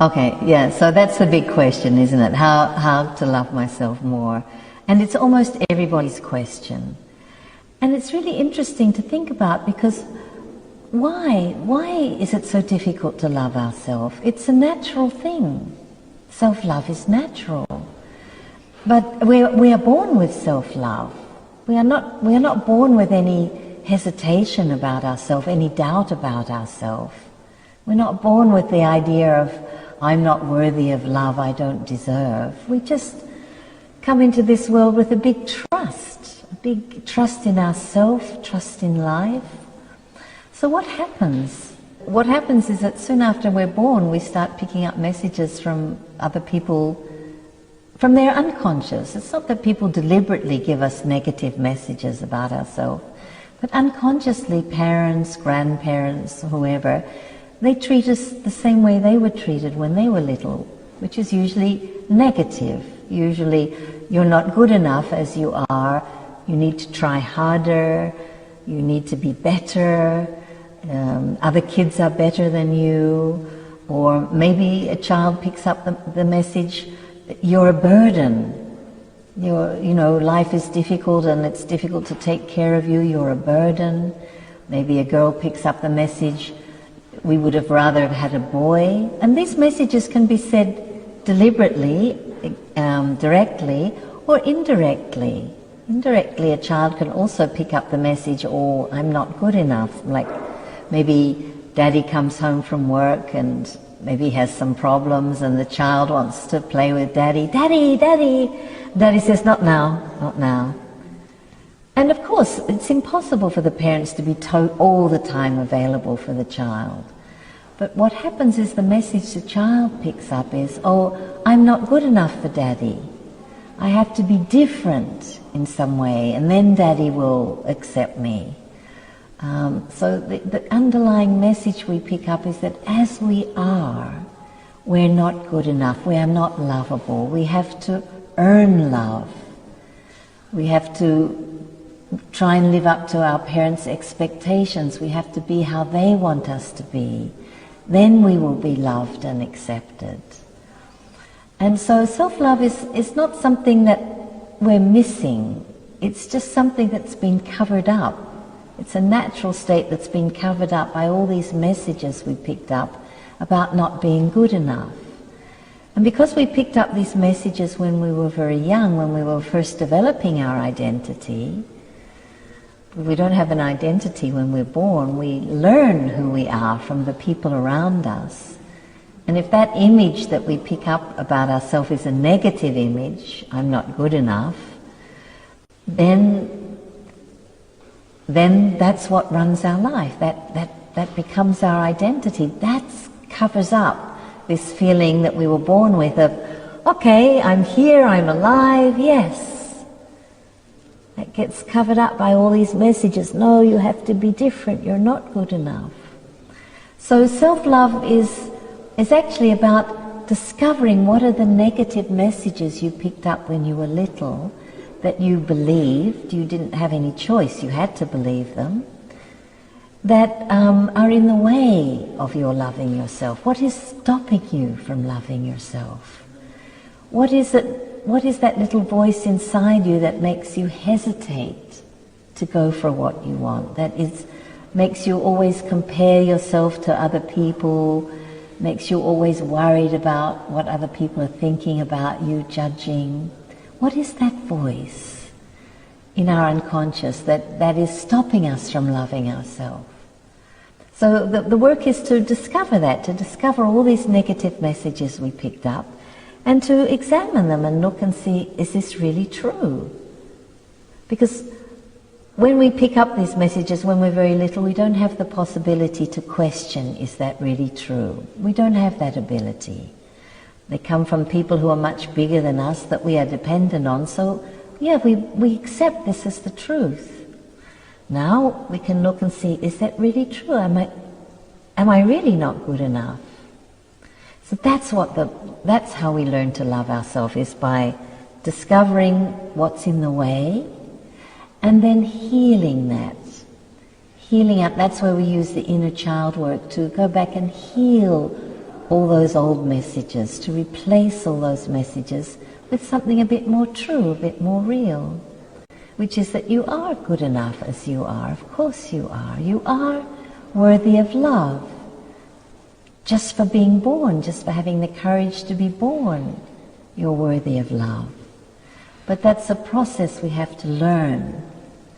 Okay, yeah, so that's the big question, isn't it? How to love myself more. And it's almost everybody's question. And it's really interesting to think about, because why is it so difficult to love ourselves? It's a natural thing. Self-love is natural. But we are born with self-love. We are not born with any hesitation about ourselves, any doubt about ourselves. We're not born with the idea of, I'm not worthy of love, I don't deserve. We just come into this world with a big trust in ourselves, trust in life. So what happens? What happens is that soon after we're born, we start picking up messages from other people, from their unconscious. It's not that people deliberately give us negative messages about ourselves, but unconsciously parents, grandparents, whoever, they treat us the same way they were treated when they were little, which is usually negative. Usually, you're not good enough as you are, you need to try harder, you need to be better, other kids are better than you, or maybe a child picks up the message, you're a burden. Life is difficult and it's difficult to take care of you, you're a burden. Maybe a girl picks up the message, we would have rather had a boy. And these messages can be said deliberately, directly, or indirectly. Indirectly, a child can also pick up the message, oh, I'm not good enough. Like maybe daddy comes home from work and maybe he has some problems and the child wants to play with daddy. Daddy, daddy! Daddy says, not now, not now. And of course, it's impossible for the parents to be all the time available for the child. But what happens is the message the child picks up is, oh, I'm not good enough for daddy. I have to be different in some way, and then daddy will accept me. So the underlying message we pick up is that as we are, we're not good enough, we are not lovable, we have to earn love. We have to try and live up to our parents' expectations. We have to be how they want us to be. Then we will be loved and accepted. And so self-love is not something that we're missing. It's just something that's been covered up. It's a natural state that's been covered up by all these messages we picked up about not being good enough. And because we picked up these messages when we were very young, when we were first developing our identity, we don't have an identity when we're born. We learn who we are from the people around us. And if that image that we pick up about ourselves is a negative image, I'm not good enough, then that's what runs our life. That becomes our identity. That covers up this feeling that we were born with of, okay, I'm here, I'm alive, yes. It gets covered up by all these messages. No, you have to be different. You're not good enough. So self-love is actually about discovering what are the negative messages you picked up when you were little that you believed. You didn't have any choice. You had to believe them. That are in the way of your loving yourself. What is stopping you from loving yourself? What is that little voice inside you that makes you hesitate to go for what you want? Makes you always compare yourself to other people, makes you always worried about what other people are thinking about you, judging. What is that voice in our unconscious that is stopping us from loving ourselves? So the work is to discover that, to discover all these negative messages we picked up, and to examine them and look and see, is this really true? Because when we pick up these messages when we're very little, we don't have the possibility to question, is that really true? We don't have that ability. They come from people who are much bigger than us that we are dependent on, so yeah, we accept this as the truth. Now we can look and see, is that really true? Am I really not good enough? So that's how we learn to love ourselves, is by discovering what's in the way and then healing that. Healing up, that's where we use the inner child work to go back and heal all those old messages, to replace all those messages with something a bit more true, a bit more real, which is that you are good enough as you are. Of course you are. You are worthy of love. Just for being born, just for having the courage to be born, you're worthy of love. But that's a process we have to learn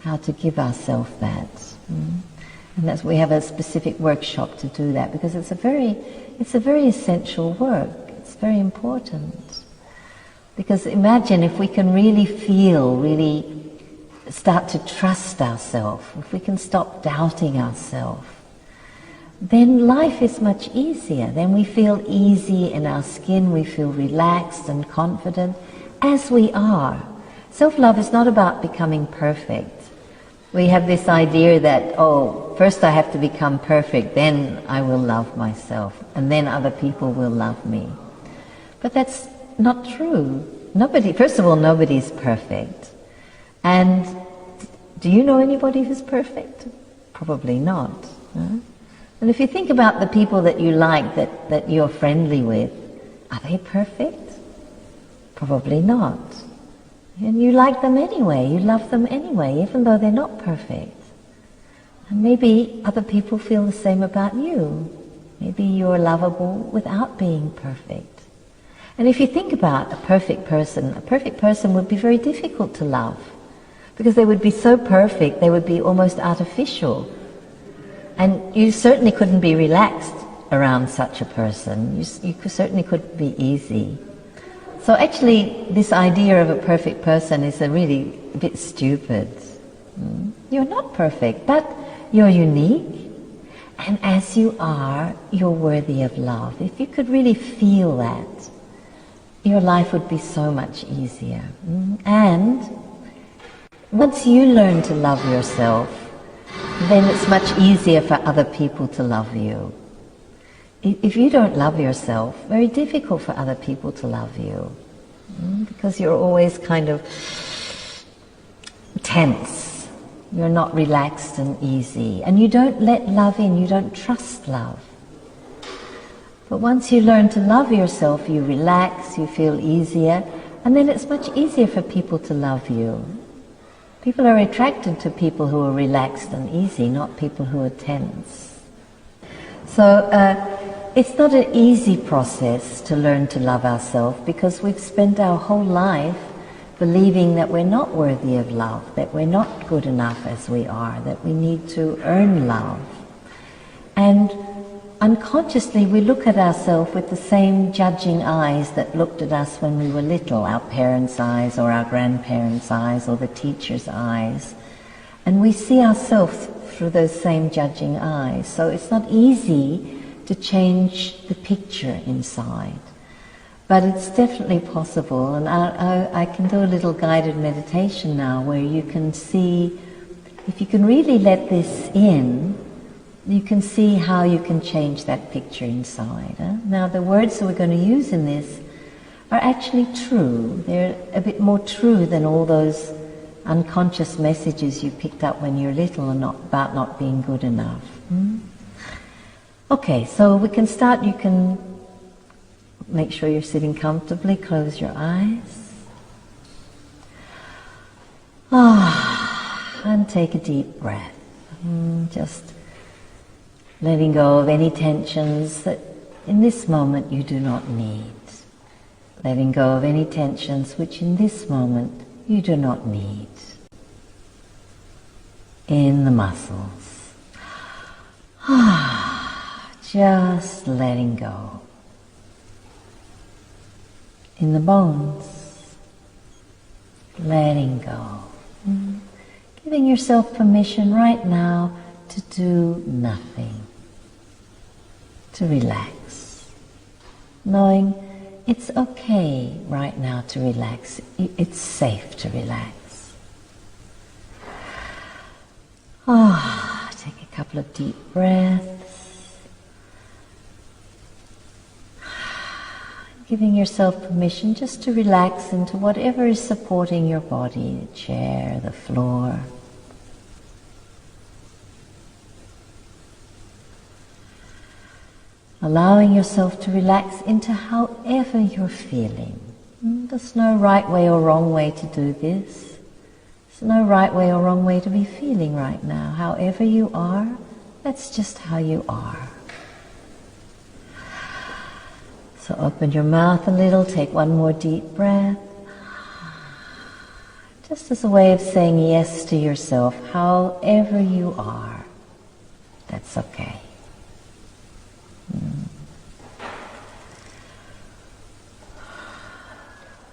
how to give ourselves that. And that's, we have a specific workshop to do that, because it's a very essential work. It's very important. Because imagine if we can really feel, really start to trust ourselves, if we can stop doubting ourselves, then life is much easier. Then we feel easy in our skin, we feel relaxed and confident as we are. Self-love is not about becoming perfect. We have this idea that, oh, first I have to become perfect, then I will love myself, and then other people will love me. But that's not true. First of all, nobody's perfect. And do you know anybody who's perfect? Probably not. No? And if you think about the people that you like, that you're friendly with, are they perfect? Probably not. And you like them anyway, you love them anyway, even though they're not perfect. And maybe other people feel the same about you. Maybe you're lovable without being perfect. And if you think about a perfect person would be very difficult to love, because they would be so perfect, they would be almost artificial. And you certainly couldn't be relaxed around such a person. You certainly couldn't be easy. So actually, this idea of a perfect person is really a bit stupid. You're not perfect, but you're unique. And as you are, you're worthy of love. If you could really feel that, your life would be so much easier. And once you learn to love yourself, then it's much easier for other people to love you. If you don't love yourself, very difficult for other people to love you, because you're always kind of tense. You're not relaxed and easy, and you don't let love in, you don't trust love. But once you learn to love yourself, you relax, you feel easier, and then it's much easier for people to love you. People are attracted to people who are relaxed and easy, not people who are tense. So it's not an easy process to learn to love ourselves, because we've spent our whole life believing that we're not worthy of love, that we're not good enough as we are, that we need to earn love. And unconsciously we look at ourselves with the same judging eyes that looked at us when we were little, our parents' eyes or our grandparents' eyes or the teacher's eyes. And we see ourselves through those same judging eyes. So it's not easy to change the picture inside. But it's definitely possible, and I can do a little guided meditation now where you can see, if you can really let this in, you can see how you can change that picture inside. Now the words that we're going to use in this are actually true. They're a bit more true than all those unconscious messages you picked up when you're little and about not being good enough. Okay, so we can start. You can make sure you're sitting comfortably, close your eyes. And take a deep breath. Just letting go of any tensions that in this moment you do not need. Letting go of any tensions which in this moment you do not need. In the muscles. Just letting go. In the bones. Letting go. Giving yourself permission right now to do nothing. To relax, knowing it's okay right now to relax. It's safe to relax. Take a couple of deep breaths. Giving yourself permission just to relax into whatever is supporting your body, the chair, the floor. allowing yourself to relax into however you're feeling. There's no right way or wrong way to do this. There's no right way or wrong way to be feeling right now. However you are, that's just how you are. So open your mouth a little, take one more deep breath. Just as a way of saying yes to yourself, however you are, that's okay.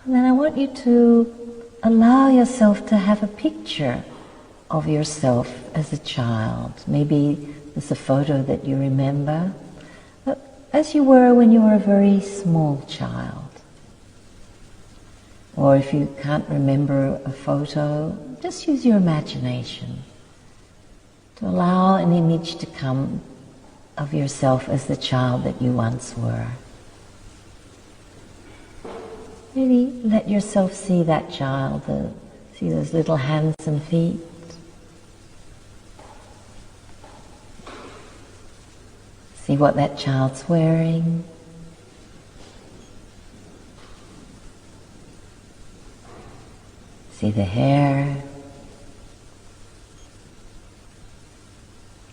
And then I want you to allow yourself to have a picture of yourself as a child. Maybe there's a photo that you remember, as you were when you were a very small child. Or if you can't remember a photo, just use your imagination to allow an image to come of yourself as the child that you once were. Really let yourself see that child, see those little hands and feet. See what that child's wearing. See the hair.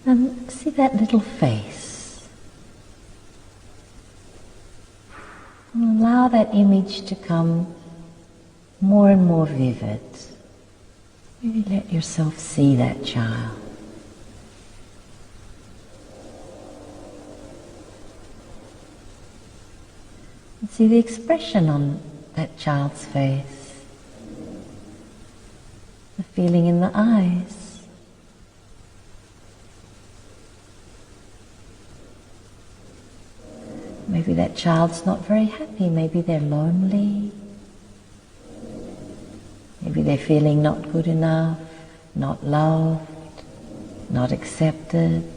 And see that little face. And allow that image to come more and more vivid. Really let yourself see that child. And see the expression on that child's face. The feeling in the eyes. Maybe that child's not very happy. Maybe they're lonely. Maybe they're feeling not good enough, not loved, not accepted.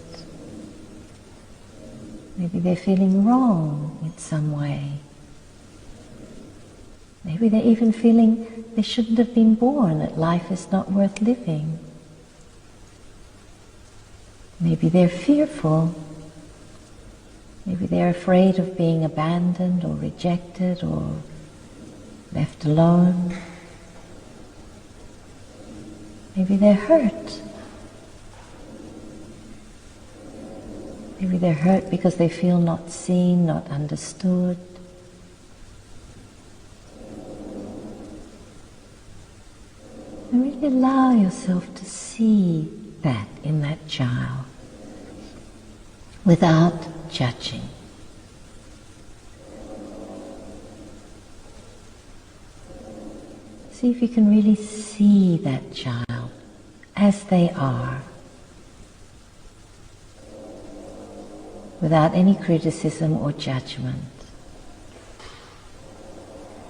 Maybe they're feeling wrong in some way. Maybe they're even feeling they shouldn't have been born, that life is not worth living. Maybe they're fearful. Maybe they're afraid of being abandoned or rejected or left alone. Maybe they're hurt. Maybe they're hurt because they feel not seen, not understood. And really allow yourself to see that in that child without judging. See if you can really see that child as they are, without any criticism or judgment.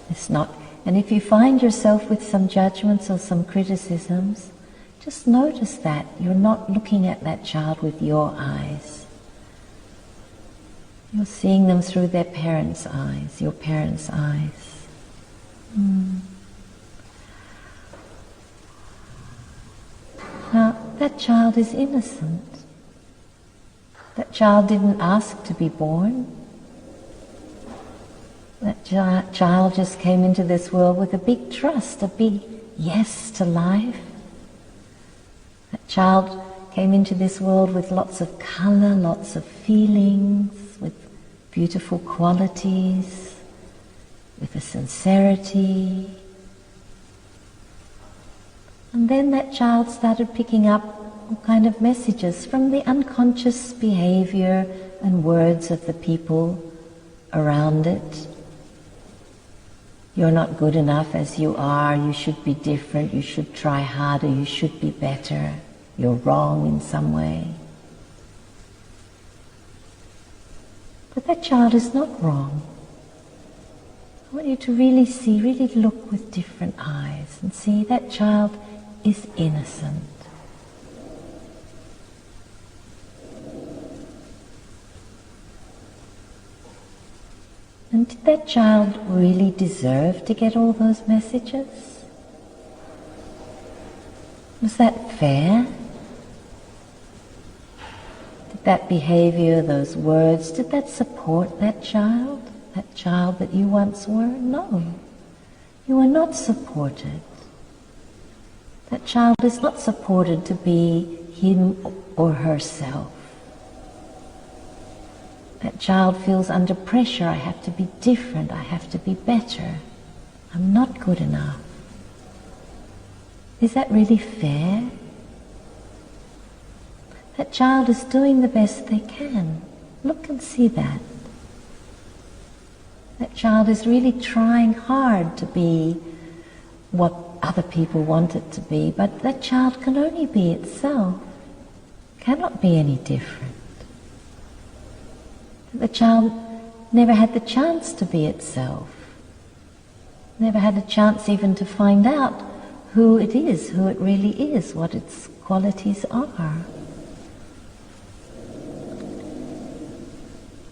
It's not. And if you find yourself with some judgments or some criticisms, just notice that you're not looking at that child with your eyes. You're seeing them through their parents' eyes, your parents' eyes. Now, that child is innocent. That child didn't ask to be born. That child just came into this world with a big trust, a big yes to life. That child came into this world with lots of color, lots of feelings, with beautiful qualities, with a sincerity. And then that child started picking up all kind of messages from the unconscious behavior and words of the people around it. You're not good enough as you are, you should be different, you should try harder, you should be better, you're wrong in some way. But that child is not wrong. I want you to really see, really look with different eyes and see that child is innocent. And did that child really deserve to get all those messages? Was that fair? Did that behavior, those words, did that support that child? That child that you once were? No. You are not supported. That child is not supported to be him or herself. That child feels under pressure. I have to be different. I have to be better. I'm not good enough. Is that really fair? That child is doing the best they can. Look and see that. That child is really trying hard to be what other people want it to be, but that child can only be itself, cannot be any different. The child never had the chance to be itself, never had a chance even to find out who it is, who it really is, what its qualities are.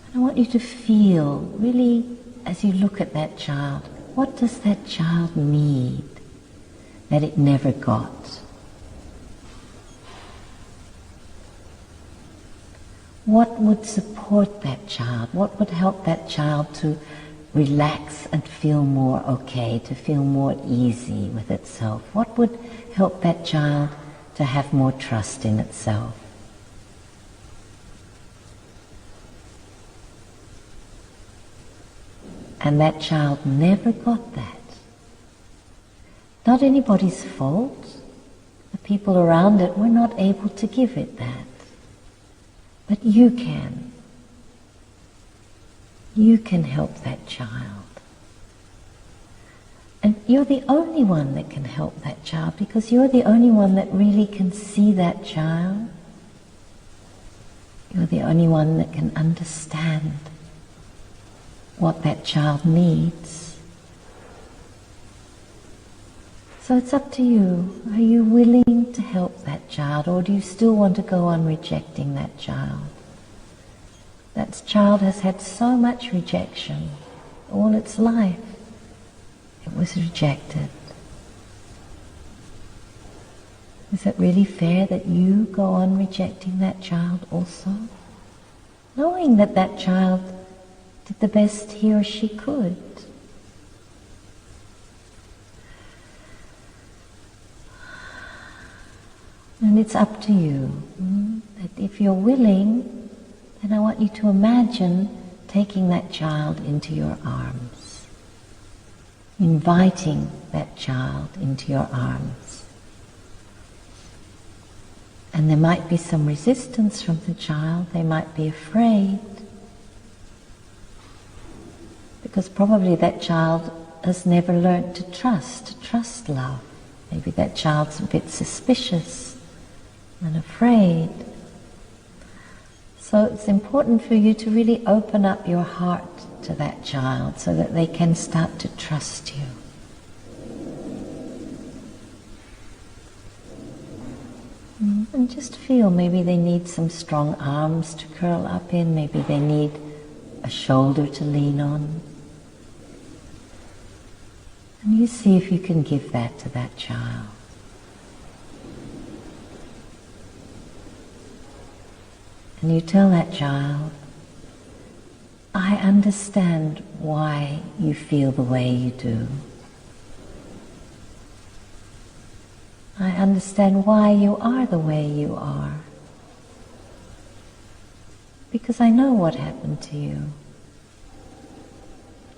And I want you to feel, really, as you look at that child, what does that child need that it never got? What would support that child? What would help that child to relax and feel more okay, to feel more easy with itself? What would help that child to have more trust in itself? And that child never got that. Not anybody's fault. The people around it were not able to give it that. But you can. You can help that child. And you're the only one that can help that child, because you're the only one that really can see that child. You're the only one that can understand what that child needs. So it's up to you. Are you willing to help that child, or do you still want to go on rejecting that child? That child has had so much rejection all its life. It was rejected. Is it really fair that you go on rejecting that child also? Knowing that that child did the best he or she could. And it's up to you. That if you're willing, then I want you to imagine taking that child into your arms. Inviting that child into your arms. And there might be some resistance from the child. They might be afraid. Because probably that child has never learned to trust love. Maybe that child's a bit suspicious and afraid. So it's important for you to really open up your heart to that child so that they can start to trust you. And just feel, maybe they need some strong arms to curl up in, maybe they need a shoulder to lean on. And you see if you can give that to that child. And you tell that child, I understand why you feel the way you do. I understand why you are the way you are. Because I know what happened to you.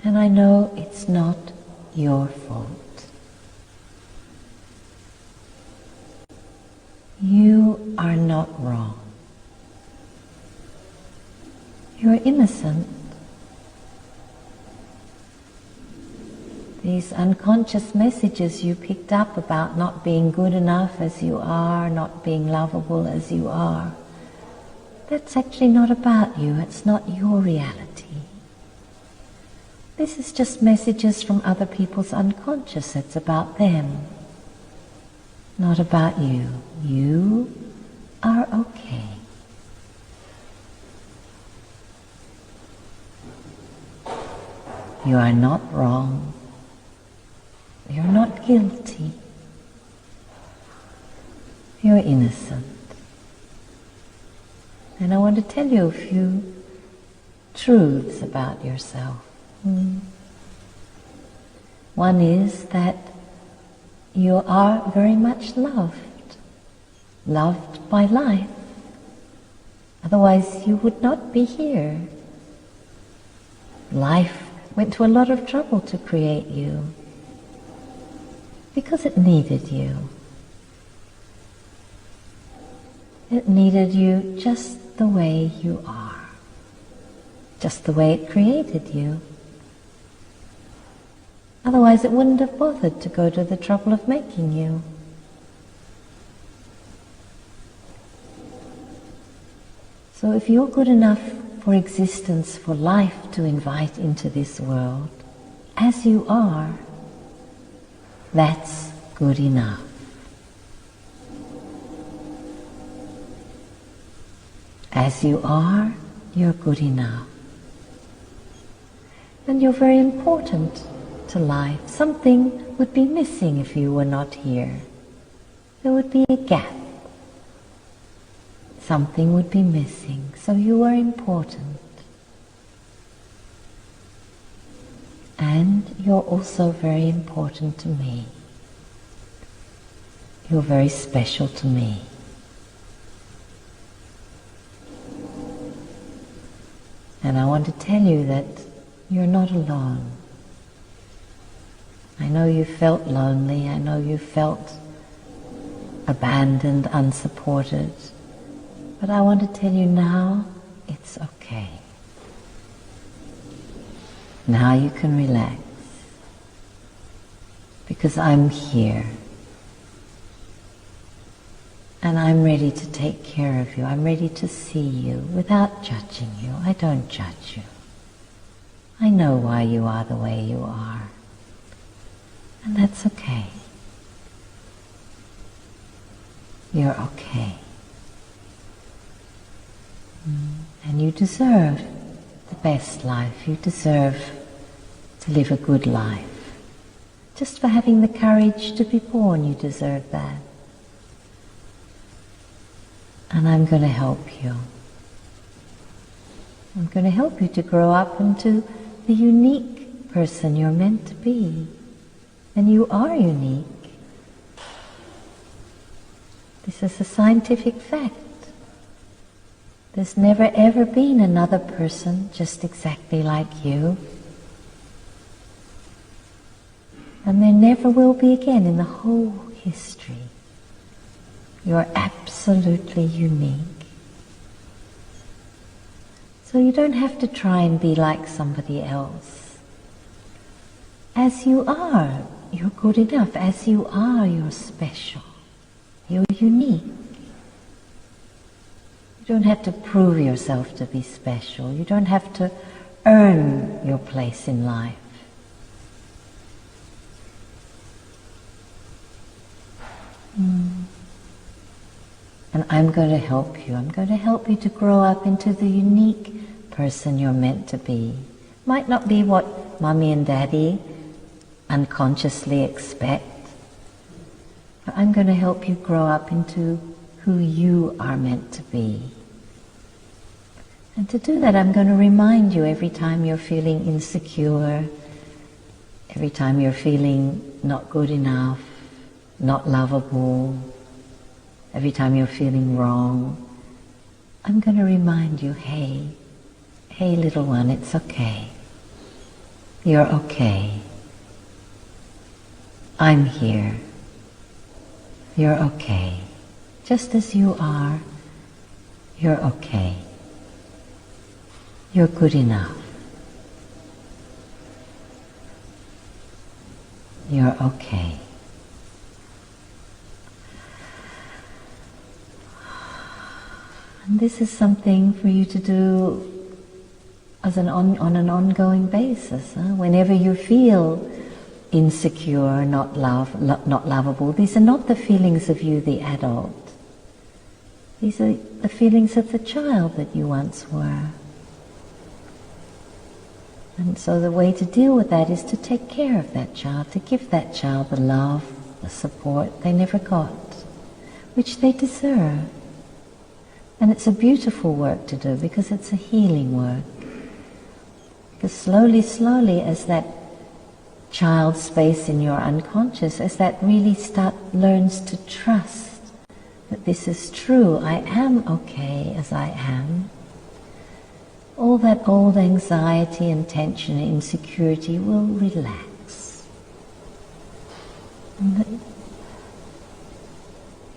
And I know it's not your fault. You are not wrong. You're innocent. These unconscious messages you picked up about not being good enough as you are, not being lovable as you are, that's actually not about you. It's not your reality. This is just messages from other people's unconscious. It's about them, not about you. You are okay. You are not wrong. You're not guilty. You're innocent. And I want to tell you a few truths about yourself. One is that you are very much loved by life. Otherwise you would not be here. Life went to a lot of trouble to create you because it needed you. It needed you just the way you are, just the way it created you. Otherwise it wouldn't have bothered to go to the trouble of making you. So if you're good enough for existence, for life to invite into this world, as you are, that's good enough. As you are, you're good enough. And you're very important to life. Something would be missing if you were not here. There would be a gap. Something would be missing, so you are important. And you're also very important to me. You're very special to me. And I want to tell you that you're not alone. I know you felt lonely, I know you felt abandoned, unsupported. But I want to tell you now, it's okay. Now you can relax. Because I'm here. And I'm ready to take care of you. I'm ready to see you without judging you. I don't judge you. I know why you are the way you are. And that's okay. You're okay. And you deserve the best life. You deserve to live a good life. Just for having the courage to be born, you deserve that. And I'm going to help you. I'm going to help you to grow up into the unique person you're meant to be. And you are unique. This is a scientific fact. There's never ever been another person just exactly like you. And there never will be again in the whole history. You're absolutely unique. So you don't have to try and be like somebody else. As you are, you're good enough. As you are, you're special. You're unique. You don't have to prove yourself to be special. You don't have to earn your place in life. And I'm going to help you. I'm going to help you to grow up into the unique person you're meant to be. Might not be what Mommy and Daddy unconsciously expect, but I'm going to help you grow up into who you are meant to be. And to do that, I'm going to remind you every time you're feeling insecure, every time you're feeling not good enough, not lovable, every time you're feeling wrong, I'm going to remind you, hey little one, it's okay. You're okay. I'm here. You're okay. Just as you are, you're okay. You're good enough. You're okay. And this is something for you to do as on an ongoing basis. Whenever you feel insecure, not lovable, these are not the feelings of you, the adult. These are the feelings of the child that you once were. And so the way to deal with that is to take care of that child, to give that child the love, the support they never got, which they deserve. And it's a beautiful work to do because it's a healing work. Because slowly, slowly, as that child space in your unconscious, as that really learns to trust that this is true, I am okay as I am, all that old anxiety and tension and insecurity will relax. And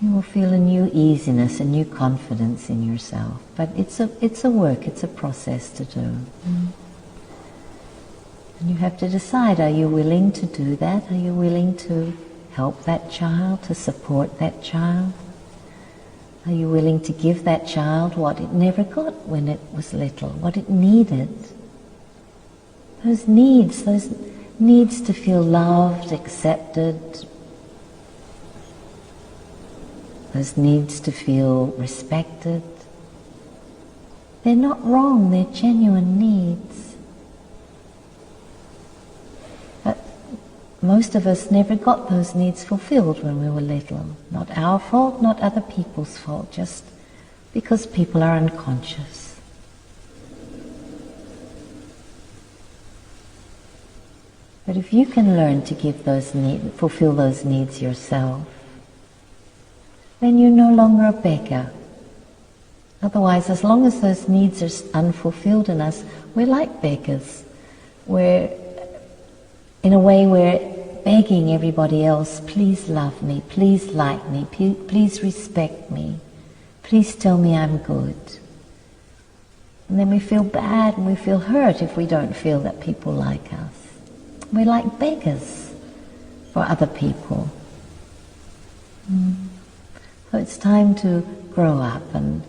you will feel a new easiness, a new confidence in yourself. But it's a work, it's a process to do. And you have to decide, are you willing to do that? Are you willing to help that child, to support that child? Are you willing to give that child what it never got when it was little, what it needed? Those needs to feel loved, accepted, those needs to feel respected. They're not wrong, they're genuine needs. But most of us never got those needs fulfilled when we were little. Not our fault, not other people's fault, just because people are unconscious. But if you can learn to give fulfill those needs yourself, then you're no longer a beggar. Otherwise, as long as those needs are unfulfilled in us, we're like beggars. We're, in a way, we're begging everybody else, please love me, please like me, please respect me, please tell me I'm good. And then we feel bad and we feel hurt if we don't feel that people like us. We're like beggars for other people. So it's time to grow up and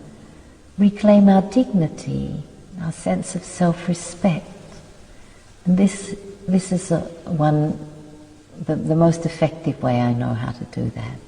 reclaim our dignity, our sense of self-respect. And this is the most effective way I know how to do that.